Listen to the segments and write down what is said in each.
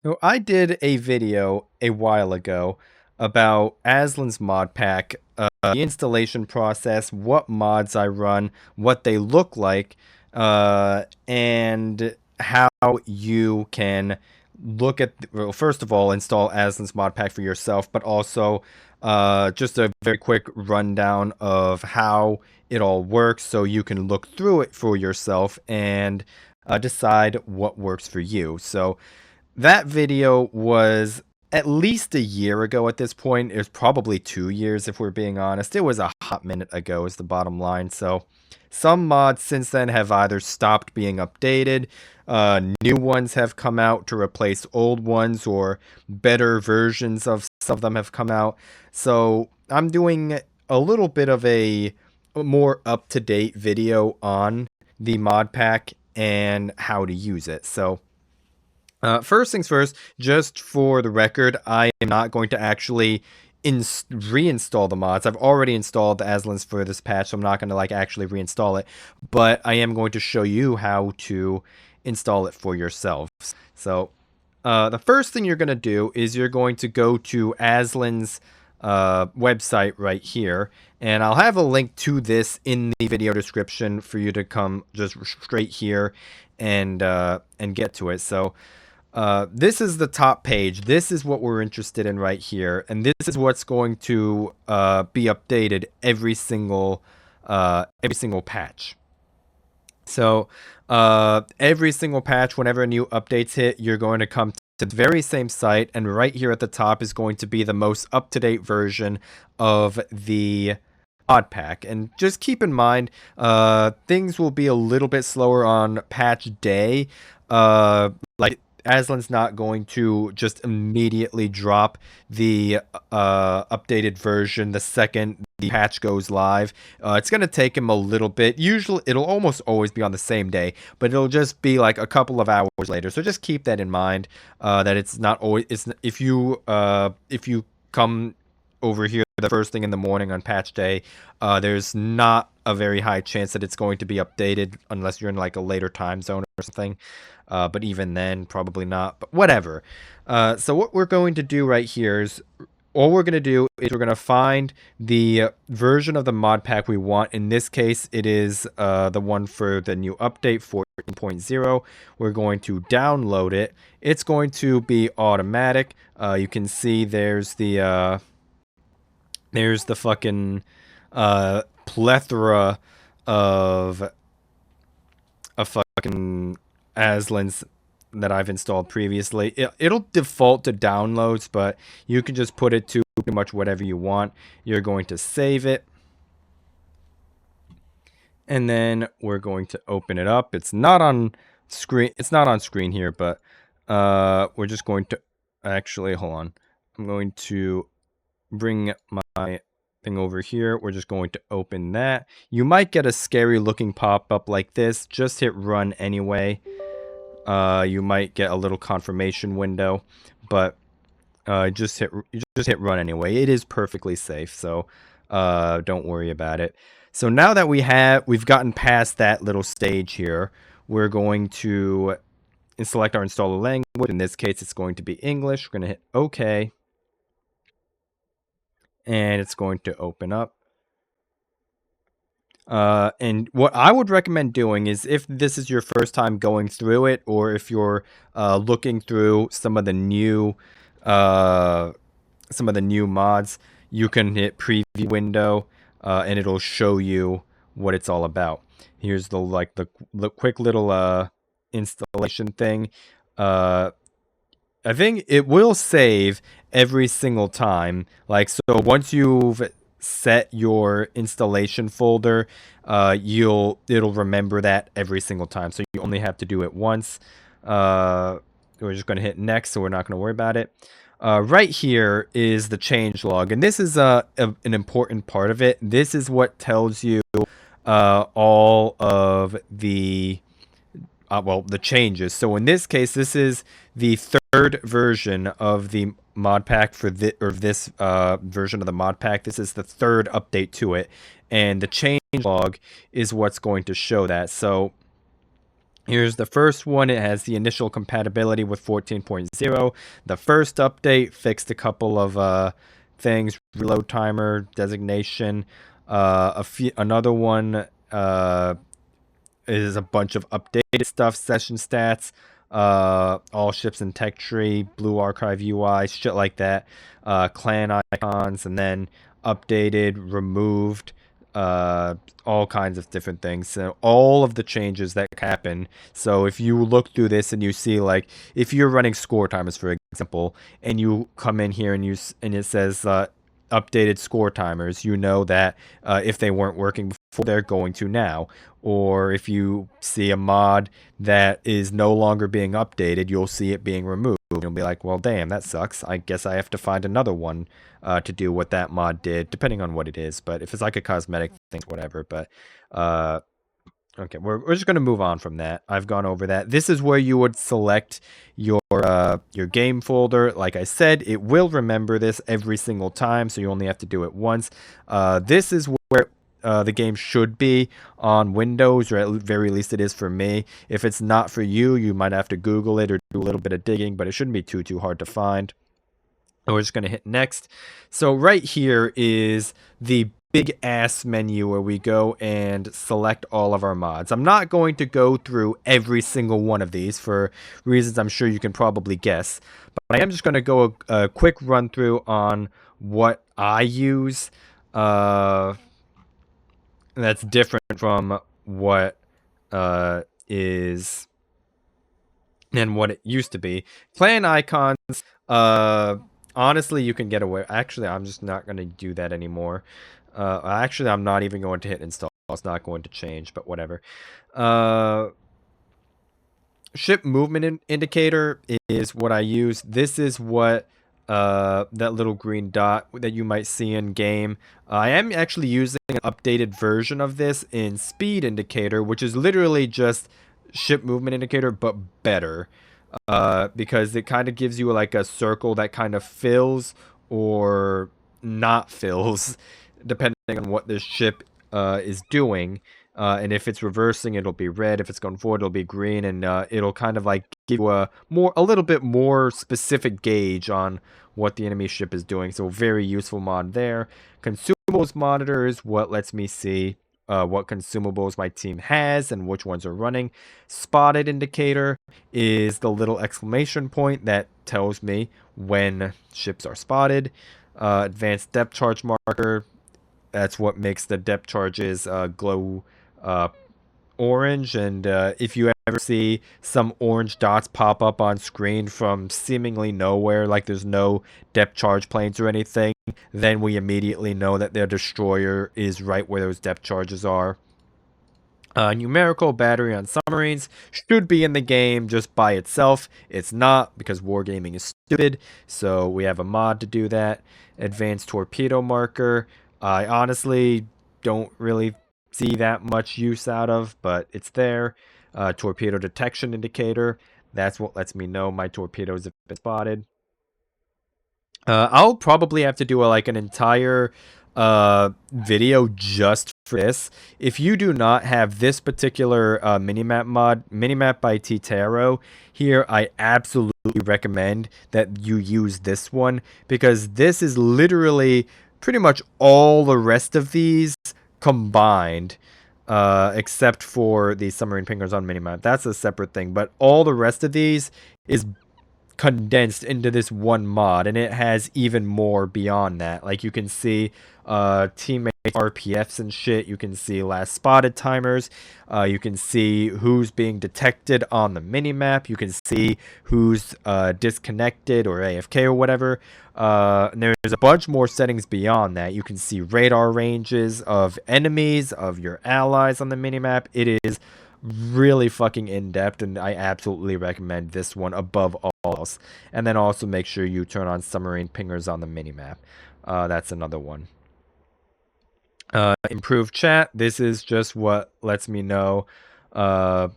So I did a video a while ago about Aslains Modpack, the installation process, what mods I run, what they look like, and how you can look at, well, first of all, install Aslains Modpack for yourself, but also just a very quick rundown of how it all works so you can look through it for yourself and decide what works for you. So that video was at least a year ago at this point. It was probably 2 years if we're being honest. It was a hot minute ago is the bottom line. So some mods since then have either stopped being updated, new ones have come out to replace old ones, or better versions of some of them have come out. So I'm doing a little bit of a more up-to-date video on the mod pack and how to use it. So first things first, just for the record, I am not going to actually reinstall the mods. I've already installed the Aslains for this patch, so I'm not going to actually reinstall it. But I am going to show you how to install it for yourselves. So the first thing you're going to do is you're going to go to Aslains' website right here, and I'll have a link to this in the video description for you to come just straight here and get to it. So this is the top page. This is what we're interested in right here, and this is what's going to be updated every single patch. So every single patch, whenever new updates hit, you're going to come to the very same site, and right here at the top is going to be the most up-to-date version of the Modpack. And just keep in mind, things will be a little bit slower on patch day. Like Aslain's not going to just immediately drop the updated version the second the patch goes live. It's going to take him a little bit. Usually, it'll almost always be on the same day, but it'll just be like a couple of hours later. So just keep that in mind. That it's not always. It's if you come over here the first thing in the morning on patch day, there's not a very high chance that it's going to be updated unless you're in like a later time zone or something. But even then, probably not. But whatever. So what we're going to do right here is, all we're going to do is we're going to find the version of the mod pack we want. In this case, it is the one for the new update 14.0. We're going to download it. It's going to be automatic. You can see there's the fucking plethora of a fucking Aslains that I've installed previously. It'll default to downloads, but you can just put it to pretty much whatever you want. You're going to save it, and then we're going to open it up. It's not on screen. It's not on screen here, but we're just going to actually hold on. I'm going to bring my thing over here. We're just going to open that. You might get a scary looking pop-up like this. Just hit run anyway. You might get a little confirmation window, but just hit run anyway. It is perfectly safe, so don't worry about it. So now that we've gotten past that little stage here, we're going to select our installer language. In this case, it's going to be English. We're going to hit OK, and it's going to open up. And what I would recommend doing is, if this is your first time going through it, or if you're looking through some of the new mods, you can hit preview window, and it'll show you what it's all about. Here's the quick little installation thing. I think it will save every single time. Like, so once you've set your installation folder, it'll remember that every single time. So you only have to do it once. We're just going to hit next, so we're not going to worry about it. Right here is the change log, and this is an important part of it. This is what tells you all of the the changes. So in this case, this is the third version of the mod pack for this version of the mod pack. This is the third update to it, and the change log is what's going to show that. So Here's the first one. It has the initial compatibility with 14.0. The first update fixed a couple of things, reload timer designation. Another one is a bunch of updated stuff, session stats, all ships in tech tree, blue archive UI, shit like that, clan icons, and then updated, removed, uh, all kinds of different things. So all of the changes that happen. So if you look through this and you see, like, if you're running score timers, for example, and you come in here and and it says updated score timers, you know that if they weren't working before, they're going to now. Or if you see a mod that is no longer being updated, you'll see it being removed. You'll be like, well, damn, that sucks. I guess I have to find another one to do what that mod did, depending on what it is. But if it's like a cosmetic thing, whatever. But uh, okay, we're just gonna move on from that. I've gone over that. This is where you would select your game folder. Like I said, it will remember this every single time, so you only have to do it once. This is where the game should be on Windows, or at very least it is for me. If it's not for you, you might have to Google it or do a little bit of digging, but it shouldn't be too hard to find. And we're just going to hit next. So right here is the big ass menu where we go and select all of our mods. I'm not going to go through every single one of these for reasons I'm sure you can probably guess, but I am just going to go a quick run through on what I use. That's different from what is and what it used to be. Clan icons, honestly, you can get away. Actually, I'm just not going to do that anymore. Actually, I'm not even going to hit install. It's not going to change, but whatever. Ship movement indicator is what I use. This is what that little green dot that you might see in game. I am actually using an updated version of this in speed indicator, which is literally just ship movement indicator but better, because it kind of gives you like a circle that kind of fills or not fills depending on what the ship is doing. And if it's reversing, it'll be red. If it's going forward, it'll be green, and it'll kind of like give you a little bit more specific gauge on what the enemy ship is doing. So very useful mod there. Consumables monitor is what lets me see what consumables my team has and which ones are running. Spotted indicator is the little exclamation point that tells me when ships are spotted. Advanced depth charge marker, that's what makes the depth charges glow orange. And if you ever see some orange dots pop up on screen from seemingly nowhere, like there's no depth charge planes or anything, then we immediately know that their destroyer is right where those depth charges are. Numerical battery on submarines should be in the game just by itself. It's not, because wargaming is stupid, so we have a mod to do that. Advanced torpedo marker, I honestly don't really see that much use out of, but it's there. Torpedo detection indicator, that's what lets me know my torpedoes have been spotted. I'll probably have to do like an entire video just for this. If you do not have this particular minimap mod, Minimap by Titaro here, I absolutely recommend that you use this one, because this is literally pretty much all the rest of these combined, except for the submarine pingers on minimap. That's a separate thing, but all the rest of these is condensed into this one mod, and it has even more beyond that. Like, you can see teammate RPFs and shit. You can see last spotted timers. You can see who's being detected on the minimap. You can see who's disconnected or AFK or whatever. And there's a bunch more settings beyond that. You can see radar ranges of enemies, of your allies on the minimap. It is really fucking in-depth, and I absolutely recommend this one above all else. And then also make sure you turn on submarine pingers on the minimap. That's another one. Improved chat. This is just what lets me know the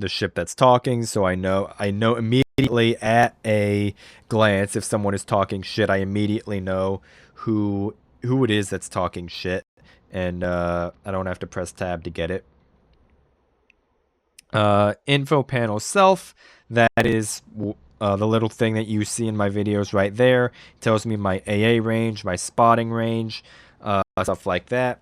ship that's talking, so I know immediately at a glance if someone is talking shit. I immediately know who it is that's talking shit, and I don't have to press tab to get it. Info panel self, that is the little thing that you see in my videos right there. It tells me my AA range, my spotting range, stuff like that.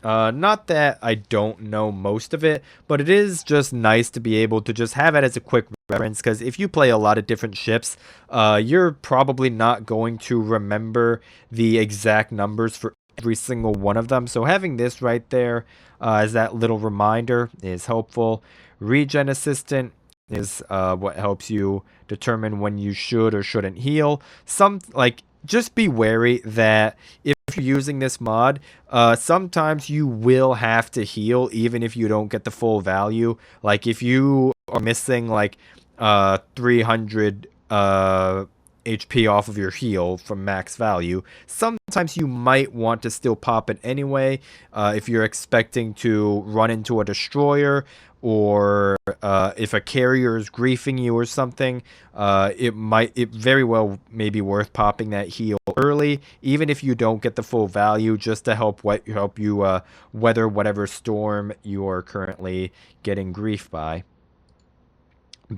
Not that I don't know most of it, but it is just nice to be able to just have it as a quick reference, because if you play a lot of different ships, you're probably not going to remember the exact numbers for every single one of them. So having this right there as that little reminder is helpful. Regen assistant is what helps you determine when you should or shouldn't heal. Just be wary that if you're using this mod, sometimes you will have to heal even if you don't get the full value. Like if you are missing like 300 HP off of your heal from max value, sometimes you might want to still pop it anyway. If you're expecting to run into a destroyer, or if a carrier is griefing you or something, it very well may be worth popping that heal early, even if you don't get the full value, just to help you weather whatever storm you are currently getting grief by.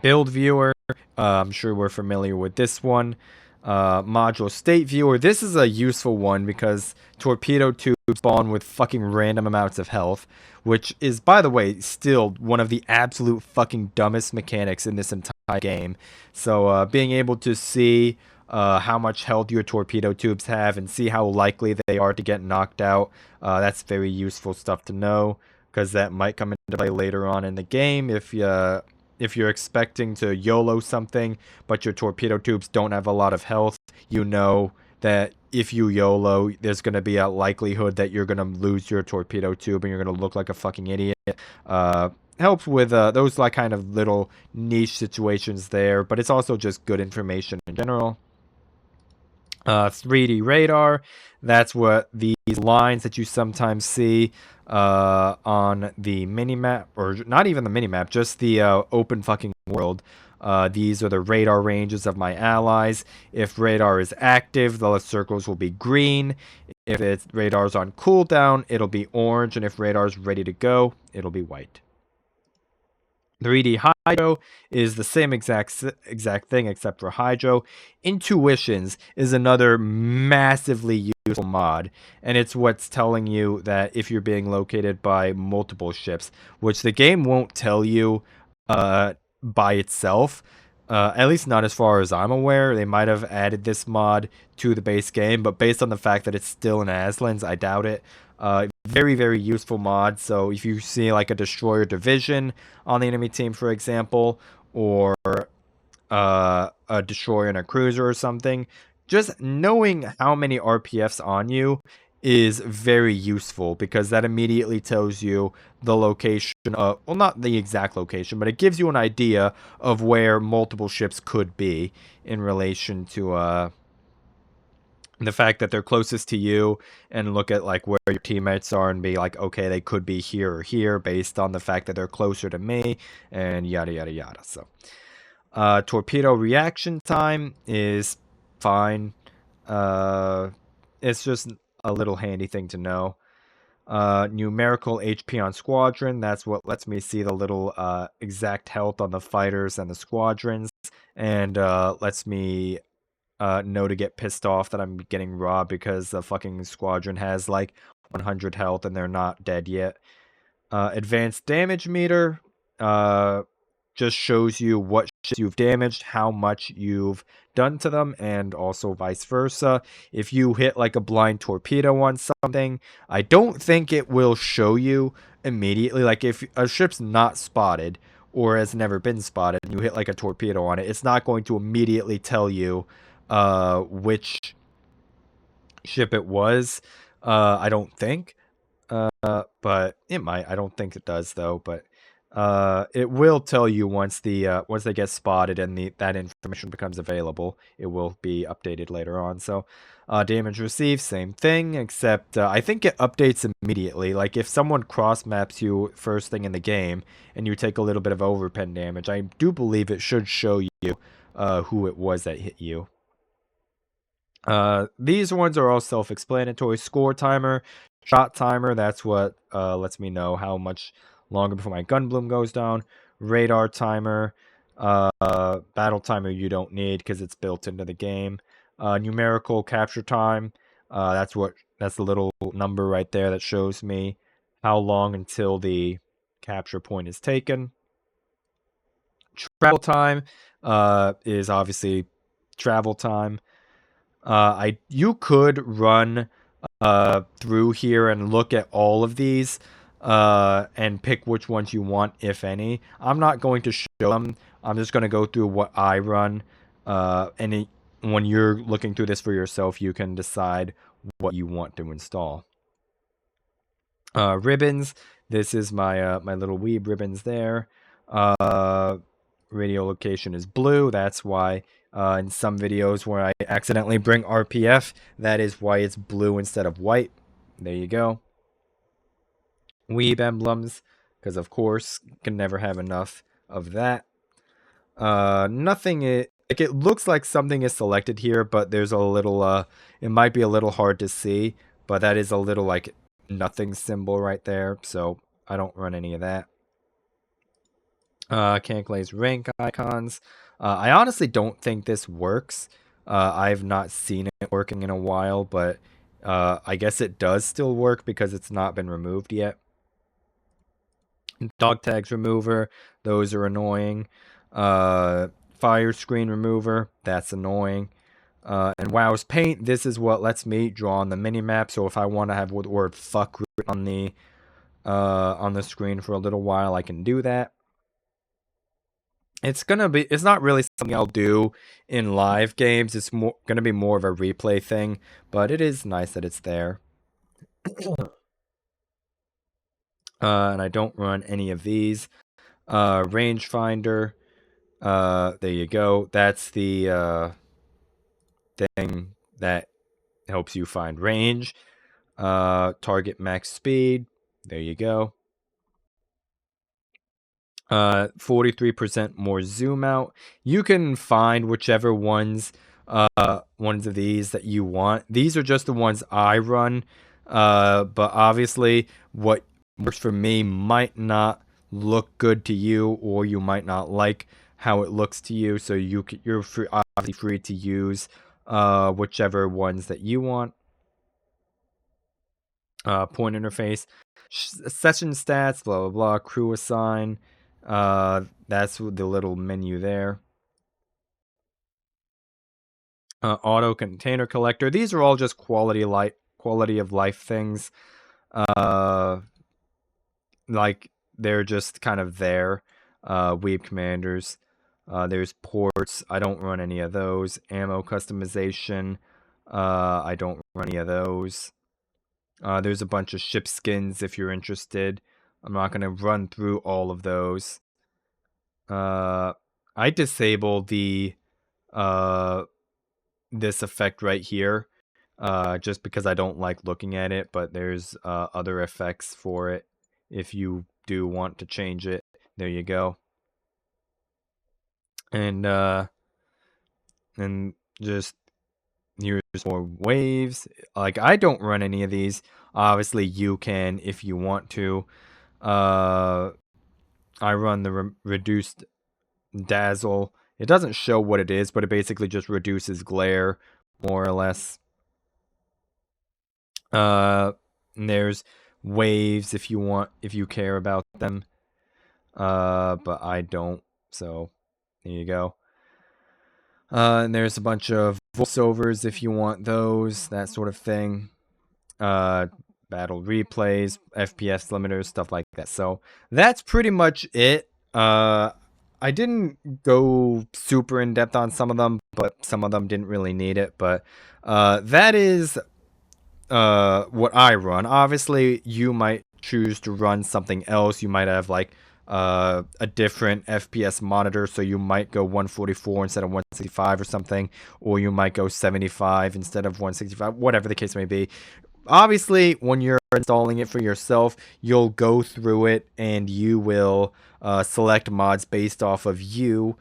Build viewer, I'm sure we're familiar with this one. Module state viewer, this is a useful one because torpedo tubes spawn with fucking random amounts of health, which is, by the way, still one of the absolute fucking dumbest mechanics in this entire game. So being able to see how much health your torpedo tubes have and see how likely they are to get knocked out, that's very useful stuff to know, because that might come into play later on in the game if you're expecting to YOLO something, but your torpedo tubes don't have a lot of health. You know that if you YOLO, there's going to be a likelihood that you're going to lose your torpedo tube and you're going to look like a fucking idiot. Helps with those like kind of little niche situations there, but it's also just good information in general. 3D radar, that's what these lines that you sometimes see on the minimap, or not even the minimap, just the open fucking world. These are the radar ranges of my allies. If radar is active, the circles will be green. If radar's on cooldown, it'll be orange, and if radar's ready to go, it'll be white. 3D Hydro is the same exact thing except for Hydro. Intuitions is another massively useful mod, and it's what's telling you that if you're being located by multiple ships, which the game won't tell you by itself, at least not as far as I'm aware. They might have added this mod to the base game, but based on the fact that it's still in Aslains, I doubt it. Very, very useful mod. So if you see like a destroyer division on the enemy team, for example, or a destroyer and a cruiser or something, just knowing how many RPFs on you is very useful, because that immediately tells you the location of, well, not the exact location, but it gives you an idea of where multiple ships could be in relation to the fact that they're closest to you, and look at like where your teammates are and be like, okay, they could be here or here based on the fact that they're closer to me, and yada yada yada. So torpedo reaction time is fine. It's just a little handy thing to know. Numerical HP on squadron, that's what lets me see the little exact health on the fighters and the squadrons, and lets me know to get pissed off that I'm getting robbed because the fucking squadron has like 100 health and they're not dead yet. Advanced damage meter just shows you what ships you've damaged, how much you've done to them, and also vice versa. If you hit like a blind torpedo on something, I don't think it will show you immediately. Like if a ship's not spotted or has never been spotted and you hit like a torpedo on it, it's not going to immediately tell you which ship it was. I don't think. But it might. I don't think it does though. But it will tell you once they get spotted and that information becomes available. It will be updated later on. So damage received, same thing, except I think it updates immediately. Like if someone cross maps you first thing in the game and you take a little bit of overpen damage, I do believe it should show you who it was that hit you. These ones are all self-explanatory. Score timer, shot timer, that's what lets me know how much longer before my gun bloom goes down. radar timer, battle timer you don't need because it's built into the game. Numerical capture time, that's the little number right there that shows me how long until the capture point is taken. Travel time is obviously travel time. You could run through here and look at all of these and pick which ones you want, if any. I'm not going to show them. I'm just going to go through what I run. When you're looking through this for yourself, you can decide what you want to install. Ribbons. This is my my little weeb ribbons there. Radio location is blue. That's why in some videos where I accidentally bring RPF, that is why it's blue instead of white. There you go. Weeb emblems, because of course, can never have enough of that. Nothing like it looks like something is selected here, but there's a little it might be a little hard to see, but that is a little like nothing symbol right there, so I don't run any of that. Canclay's rank icons. I honestly don't think this works. I've not seen it working in a while, but I guess it does still work because it's not been removed yet. Dog tags remover, those are annoying. Fire screen remover, that's annoying. And WoW's paint, this is what lets me draw on the minimap. So if I want to have the word fuck on the screen for a little while, I can do that. It's not really something I'll do in live games. It's gonna be more of a replay thing, but it is nice that it's there. And I don't run any of these. Rangefinder. There you go. That's the thing that helps you find range. Target max speed. There you go. 43% more zoom out. You can find whichever ones of these that you want. These are just the ones I run. But obviously what works for me might not look good to you, or you might not like how it looks to you. So you're obviously free to use whichever ones that you want. Point interface, session stats, blah blah blah, crew assign. That's the little menu there. Auto container collector. These are all just quality of life things. Like they're just kind of there. Weeb commanders. There's ports. I don't run any of those. Ammo customization. I don't run any of those. There's a bunch of ship skins if you're interested. I'm not going to run through all of those. I disable the this effect right here just because I don't like looking at it, but there's other effects for it if you do want to change it. There you go. And just here's more waves. Like I don't run any of these. Obviously you can if you want to. I run the reduced dazzle. It doesn't show what it is, but it basically just reduces glare, more or less. And there's waves if you care about them. But I don't, so there you go. And there's a bunch of voiceovers if you want those, that sort of thing. Battle replays, FPS limiters, stuff like that. So that's pretty much it. I didn't go super in depth on some of them, but some of them didn't really need it. But that is what I run. Obviously, you might choose to run something else. You might have like a different FPS monitor, so you might go 144 instead of 165 or something, or you might go 75 instead of 165, whatever the case may be. Obviously, when you're installing it for yourself, you'll go through it and you will select mods based off of you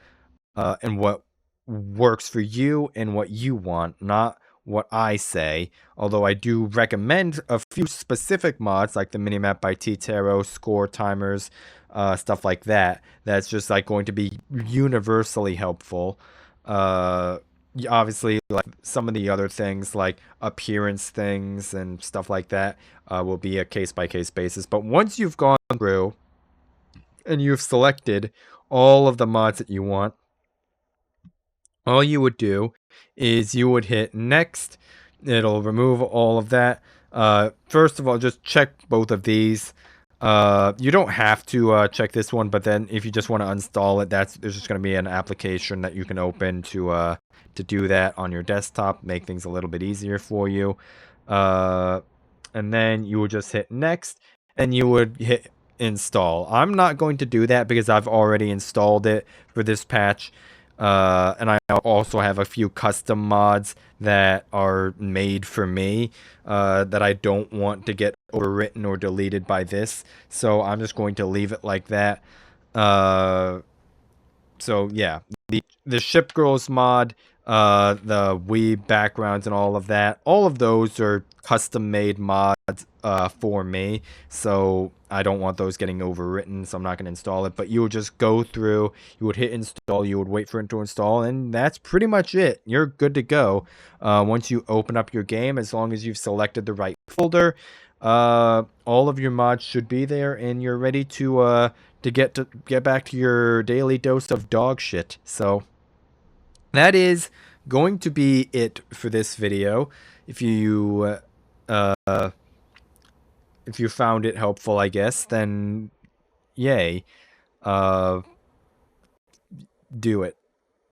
and what works for you and what you want, not what I say. Although I do recommend a few specific mods like the minimap by T-Taro, score timers, stuff like that. That's just like going to be universally helpful. Obviously, like some of the other things, like appearance things and stuff like that, will be a case by case basis. But once you've gone through and you've selected all of the mods that you want, all you would do is you would hit next. It'll remove all of that. First of all, just check both of these. You don't have to check this one, but then if you just want to install it, there's just going to be an application that you can open to do that on your desktop, make things a little bit easier for you. And then you would just hit next, and you would hit install. I'm not going to do that because I've already installed it for this patch. And I also have a few custom mods that are made for me that I don't want to get overwritten or deleted by this. So I'm just going to leave it like that. So yeah, the Ship Girls mod, the weeb backgrounds and all of those are custom made mods for me. So I don't want those getting overwritten, so I'm not going to install it. But you would just go through, you would hit install, you would wait for it to install, and that's pretty much it. You're good to go. Once you open up your game, as long as you've selected the right folder, all of your mods should be there, and you're ready to get back to your daily dose of dog shit. So that is going to be it for this video. If you found it helpful, I guess, then yay. Uh, do it.